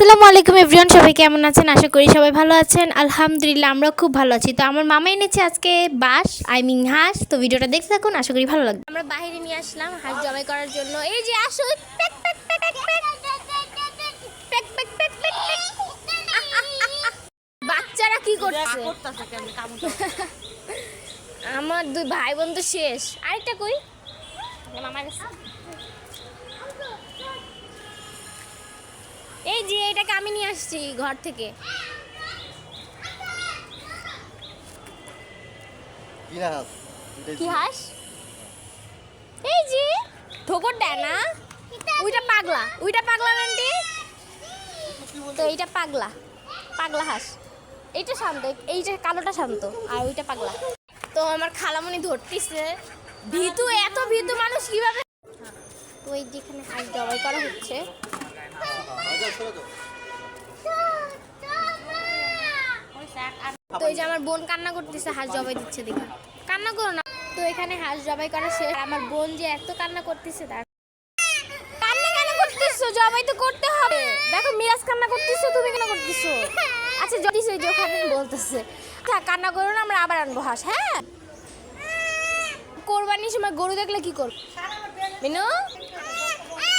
আসসালামু আলাইকুম এভরিওয়ান, সবাই কেমন আছেন? আশা করি সবাই ভালো আছেন। আলহামদুলিল্লাহ আমরা খুব ভালো আছি। তো আমার মামা এনেছে আজকে হাঁস। তো ভিডিওটা দেখতে থাকুন, আশা করি ভালো লাগবে। আমরা বাইরে নিয়ে আসলাম হাঁস জবাই করার জন্য। এই যে আসো, pack pack pack pack pack pack pack pack pack. বাচ্চারা কি করছে? আমার দুই ভাই বোন তো শেষ। আরেকটা কই মামার কাছে। এই যে এটাকে আমি নিয়ে আসছি ঘর থেকে। কি হাঁস? এই যে ঠোকর দেয় না, ওইটা পাগলা আন্টি। তো এইটা পাগলা হাঁস। এইটা শান্ত, এইটা কালোটা শান্ত, আর ওইটা পাগলা। তো আমার খালামণি ধরতেছে। এত ভীতু মানুষ কিভাবে? তো এই যেখানে হাঁস জবাই করা হচ্ছে। তো এই যে আমার বোন কান্না করতেছে, হাঁস জবাই দিচ্ছে দেখে। কান্না করো না। তো এখানে হাঁস জবাই করা শেষ। আমার বোন যে এত কান্না করতেছে, তার কান্না কেন করতেছো? জবাই তো করতে হবে। দেখো মিরাজ কান্না করতেছো, তুমি কেন করতেছো? আচ্ছা যদি যে ওখানে বলতেছে কান্না করো না, আমরা আবার আনবো হাঁস। হ্যাঁ, কোরবানির সময় গরু দেখলে কি করবে মিনু?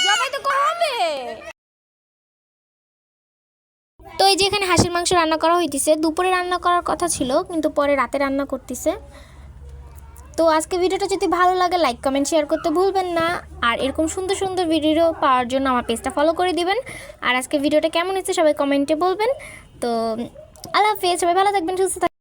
জবাই তো হবে। তো এই যে এখানে হাঁসের মাংস রান্না করা হইতেছে। দুপুরে রান্না করার কথা ছিল, কিন্তু পরে রাতে রান্না করতেছে। তো আজকে ভিডিওটা যদি ভালো লাগে লাইক কমেন্ট শেয়ার করতে ভুলবেন না। আর এরকম সুন্দর সুন্দর ভিডিও পাওয়ার জন্য আমার পেজটা ফলো করে দিবেন। আর আজকে ভিডিওটা কেমন হয়েছে সবাই কমেন্টে বলবেন। তো আল্লাহ হাফেজ, সবাই ভালো থাকবেন, সুস্থ থাকবেন।